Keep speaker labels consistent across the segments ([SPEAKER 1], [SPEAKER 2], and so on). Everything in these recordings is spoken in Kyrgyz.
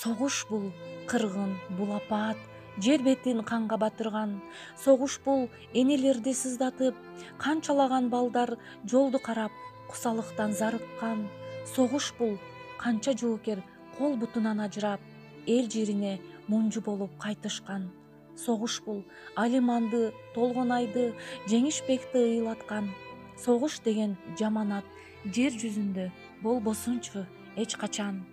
[SPEAKER 1] Согуш бул кыргын, бул апат, жер бетин канга батырган. Согуш бул энелерди сыздатып, канчалаган балдар жолду карап кусалыктан зарыккан. Согуш бул канча жоокер кол бутунан ажырап, эл жерине мунжу болуп кайтышкан. Согуш бул Алиманды, Толгонайды, Жеңишбекти ыйлаткан. Согуш деген жаманат жер жүзүндө болбосунчу эч качан.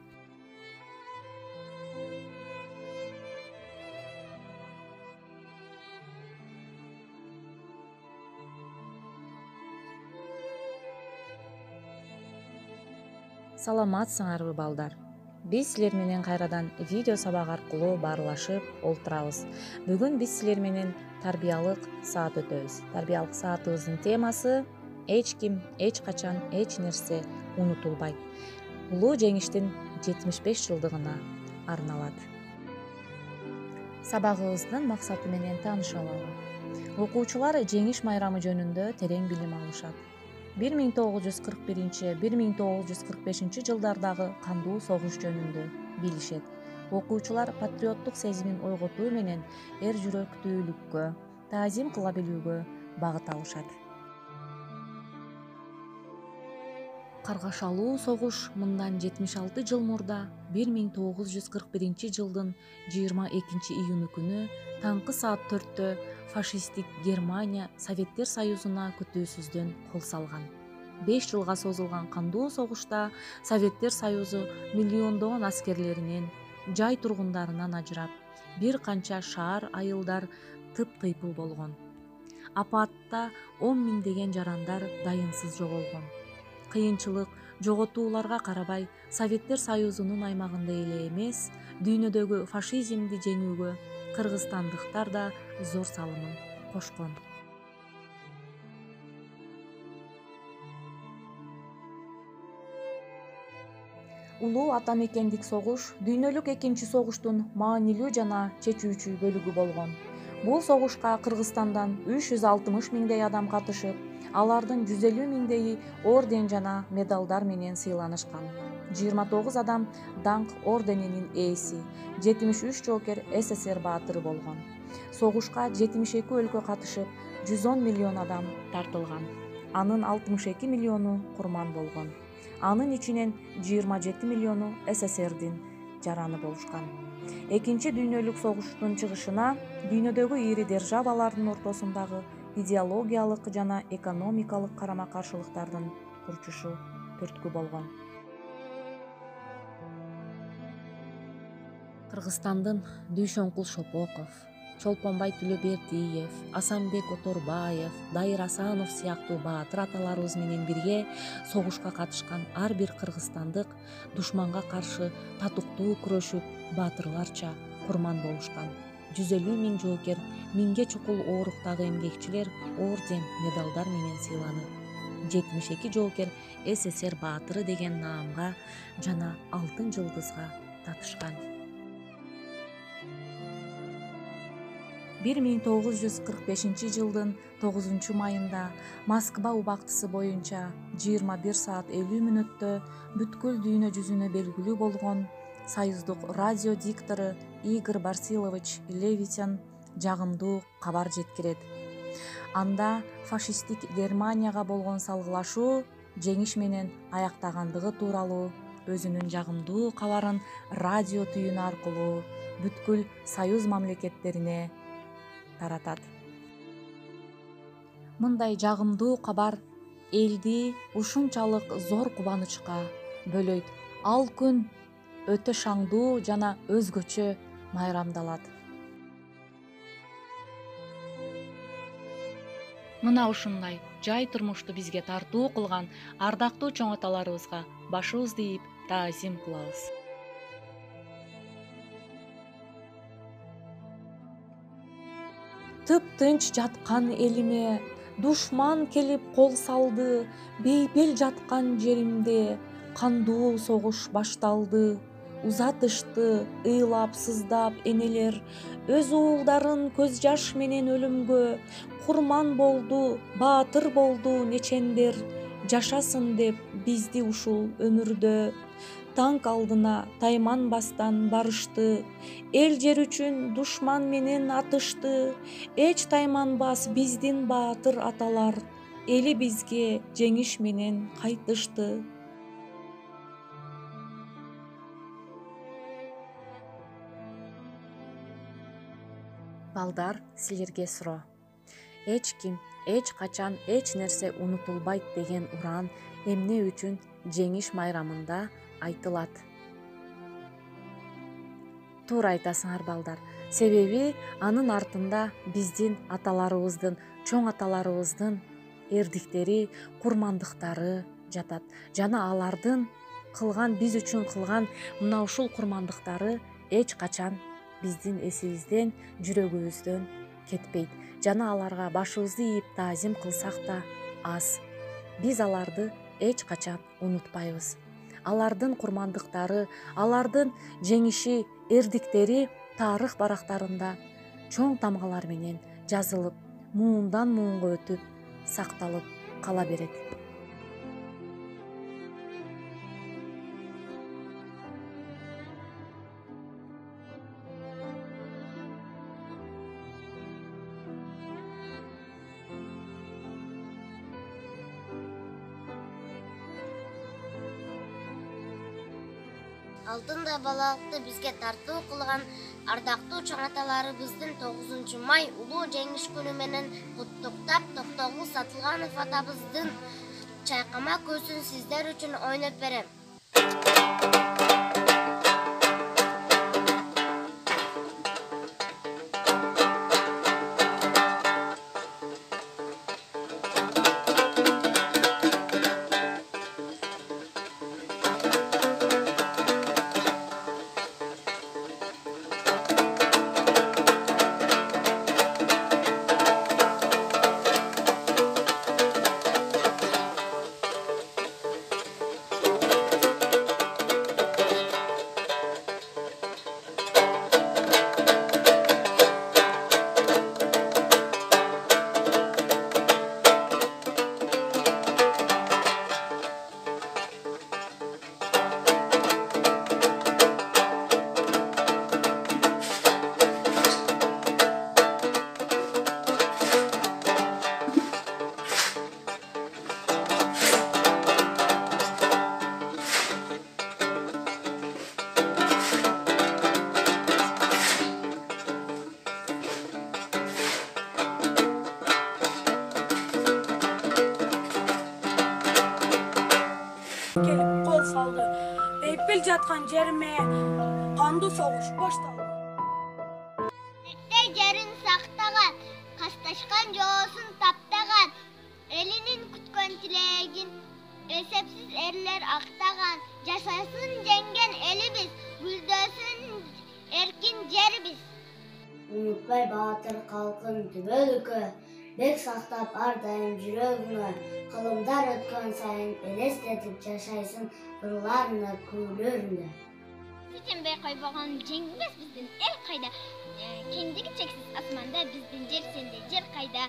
[SPEAKER 2] Саламатсыңарбы балдар? Биз силер менен кайрадан видео сабак аркылуу баарлашып олтурабыз. Бүгүн биз силер менен тарбиялык саат өтөбүз. Тарбиялык саатыбыздын темасы эч ким, эч качан, эч нерсе унутулбайт. Улуу жеңиштин 75 жылдыгына арналат. Сабагыбыздын максаты менен таанышалы. Окуучулар жеңиш майрамы жөнүндө терең билим алышат. 1941-1945 жылдардагы кандуу согуш жөнүндө билишет. Окуучулар патриоттук сезимин ойготуу менен эр жүрөктүүлүккө, таазим кыла билүүгө багыт алышат. Каргашалуу согуш мындан 76 жыл мурда 1941 жылдын 22 июнь күнү таңкы саат 4-тө фашисттик Германия Советтер Союзуна күтүүсүздөн кол салган. 5 жылга созулган кандуу согушта Советтер Союзу миллиондогон аскерлеринен, жай тургундарынан ажырап, бир канча шаар, айылдар тыптыйпыл болгон. Апатта 10 миңдеген жарандар дайынсыз жоголгон. Кыйынчылык, жоготууларга карабай, Советтер Союзунун аймагында эле эмес, дүйнөдөгү фашизмди жеңүүгө кыргызстандыктар да зор салымын кошкон. Улуу ата мекендик согуш дүйнөлүк экинчи согуштун маанилүү жана чечүүчү бөлүгү болгон. Бул согушка Кыргызстандан 360 миңдей адам катышып, алардын 150 миңдейи орден жана медалдар менен сыйланышкан. 29 адам даңк орденинин ээси, 73 жоокер СССР баатыры болгон. Согушка 72 өлкө катышып, 110 миллион адам тартылган. Анын 62 миллиону курман болгон. Анын ичинен 27 миллиону СССРдин жараны болушкан. Экинчи дүйнөлүк согуштун чыгышына дүйнөдөгү ири державалардын ортосундагы идеологиялык жана экономикалык карама-каршылыктардын урчушу түрткү болгон. Кыргызстандын Дүйшөнкул Шопоков, Чолпонбай Төлөбердиев, Асанбек Оторбаев, Дайыр Асанов сыяктуу баатыр аталарыбыз менен бирге согушка катышкан ар бир кыргызстандык душманга каршы татыктуу күрөшүп, баатырларча курман болушкан. 150 миң жоокер, 1000ге чукул ооруктагы эмгекчилер орден, медалдар менен сыйланып, 72 жоокер СССР баатыры деген наамга жана алтын жылдызга татышкан. 1945 жылдын 9 майында Москва убактысы боюнча 21 саат 50 мүнөттө бүткүл дүйнө жүзүнө белгилүү болгон союздук радио диктору Игорь Барсилович Левитян жагымдуу кабар жеткирет. Анда фашисттик Германияга болгон салгылашуу жеңиш менен аяктагандыгы тууралуу өзүнүн жагымдуу кабарын радио түйүнү аркылуу бүткүл союз мамлекеттерине таратат. Мындай жагымдуу кабар элди ушунчалык зор кубанычка бөлөйт. Ал күн өтө шаңдуу жана өзгөчө майрамдалат. Мына ушундай жай турмушту бизге тартуу кылган ардактуу чоң аталарыбызга башыбызды ийип таазим кылабыз. Тып-тынч жаткан элиме душман келип кол салды, бейпел жаткан жеримде кандуу согуш башталды. Узатышты ыйлап сыздап энелер, өз уулдарын көз жаш менен өлүмгө, курман болду, баатыр болду нечендер, жашасын деп бизди ушул өмүрдө. танк алдына тайманбастан барышты. Эл жер үчүн душман менен атышты. Эч тайманбас биздин баатыр аталар. Эли бизге жеңиш менен кайтышты.
[SPEAKER 1] Балдар, силерге суроо. Эч ким, эч качан эч нерсе унутулбайт деген уран эмне үчүн жеңиш майрамында айтылат? Туура айтасыңар балдар. Себеби анын артында биздин аталарыбыздын, чоң аталарыбыздын эрдиктери, курмандыктары жатат. Жана алардын кылган, биз үчүн кылган мына ушул курмандыктары эч качан биздин эсибизден, жүрөгүбүздөн кетпейт. Жана аларга башыбызды ийип таазим кылсак да аз. Биз аларды эч качан унутпайбыз. Алардын курмандыктары, алардын жеңиши, эрдиктери тарых барактарында чоң тамгалар менен жазылып, муундан муунга өтүп, сакталып кала берет.
[SPEAKER 3] Алтындай балалыкты бизге тартуу кылган ардактуу чоң аталарыбыздын 9 май улуу жеңиш күнү менен куттуктап, Токтогул Сатылганов атабыздын чайкама көзүн сиздер үчүн ойноп берем.
[SPEAKER 4] Келип кол салды. Эпил жаткан жериме кандуу согуш башталды.
[SPEAKER 3] Жерин сактаган, касташкан жоосун таптаган, элинин күткөн тилегин эсепсиз эрлер актаган, жашасын жеңген элибиз, гүлдөсүн эркин жерибиз.
[SPEAKER 5] Унутпай баатыр калкын түбөлүккө, бек сактап ар дайым жүрөгүңө, кылымдар өткөн сайын элестетип жашайсың ырларына, күйлөрүндө.
[SPEAKER 3] Сеченбей койбогон жеңбес биздин эл кайда, кеңдиги чексиз асманда биздин жер сенде, жер кайда,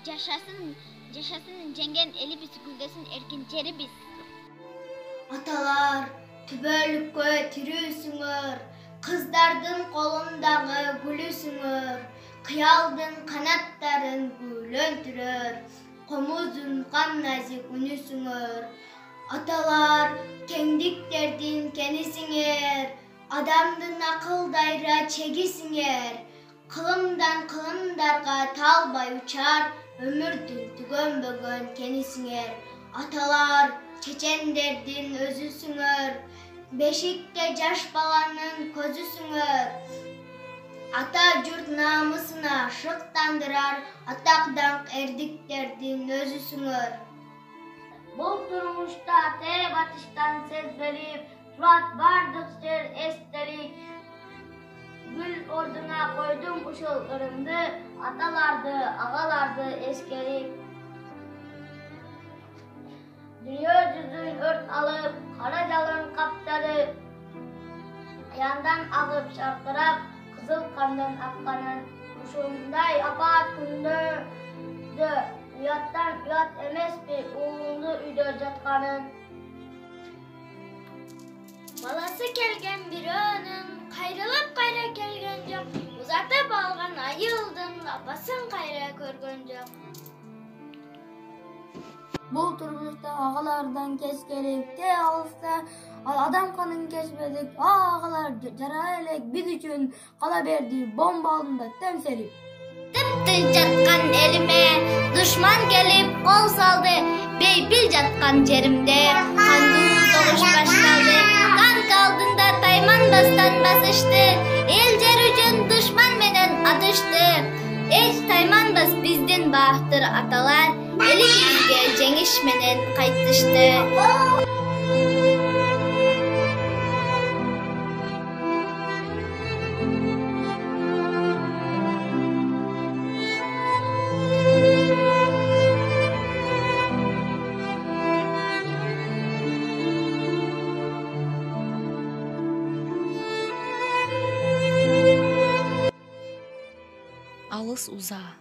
[SPEAKER 3] жашасын жеңген элибиз, гүлдөсүн эркин жерибиз.
[SPEAKER 5] Аталар, түбөлүккө тирүүсүңөр, кыздардын колундагы гүлүсүңөр, кыялдын канаттарын гүлөнтүрөр, комуздун кан назик үнүсүңөр. Аталар, кеңдиктердин кенисиңер, адамдын акылдайра чегисиңер, кылымдан кылымдарга талбай учар, өмүрдүн түгөнбөгөн кенисиңер. Аталар, чечендердин өзүсүңөр, бешикте жаш баланын көзүсүңөр. Ата журт намысына шыктандырар, атак даңк эрдиктердин өзүсүңөр. Бул турмушта тээ батыштан сез берип, турат бардык жер эстелик. Гүл ордуна койдум ушул ырымды, аталарды, агаларды эскерип. Дүйнө жүзүн өрт алып, кара жалын каптады, яндан агып шаркырап, кызыл кандын акканын. Ушундай апат күндөрдө уяттан уят эмеспи уулунду үйдө жатканын. Balası kelgen birönün, kayrılıp kayra kelgen жоқ. Uzatıp algan ayıldın, apaсын kayra көргөн жоқ. Бұл тұрмышта ағалардан кеш керек, те алыста, ал адам қанын кешмедік, ағалар жара элек біз үшін қала берді бомба алдында тәмселіп. Тып-тыныч жатқан еліме, дұшман келіп қол салды, бейпіл жатқан жерімде, қанды соғыш башталды, танк алдында тайман бастан басышты, ел жер үшін дұшман менен атышты. Эч тайманбас биздин баатыр аталар, элибизге жеңиш менен кайтышты.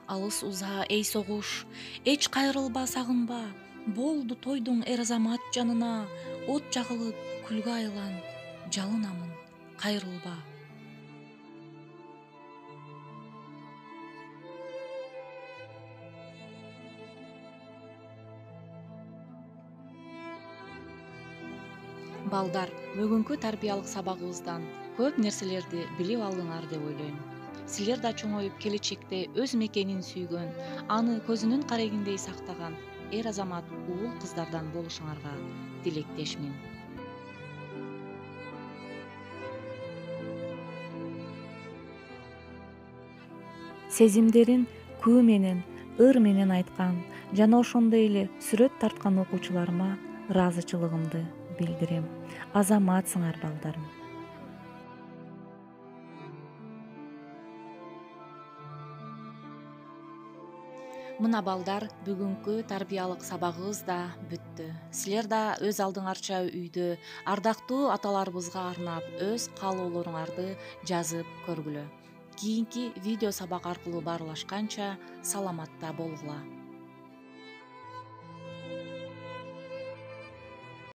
[SPEAKER 1] Алыс уза, эй согуш, эч кайрылба, сагынба. Болду тойдуң эр-азамат жанына, от жагылып күлгө айлан, жалынамын, кайрылба. Балдар, бүгүнкү тарбиялык сабагыбыздан көп нерселерди билип алдыңар деп ойлойм. Силер да чоңоюп келечекте өз мекенин сүйгөн, аны көзүнүн карегиндей сактаган эр-азамат уул кыздардан болушуңарга тилектешмин.
[SPEAKER 2] Сезимдерин күү менен, ыр менен айткан жана ошондой эле сүрөт тарткан окуучуларыма ыраазычылыгымды билдирем. Азаматсыңар балдарым.
[SPEAKER 1] Мына балдар, бүгүнкү тарбиялык сабагыбыз да бүттү. Силер да өз алдыңарча үйдө ардактуу аталарыбызга арнап өз каалоолоруңарды жазып көргүлө. Кийинки видео сабак аркылуу баарлашканча саламатта болгула.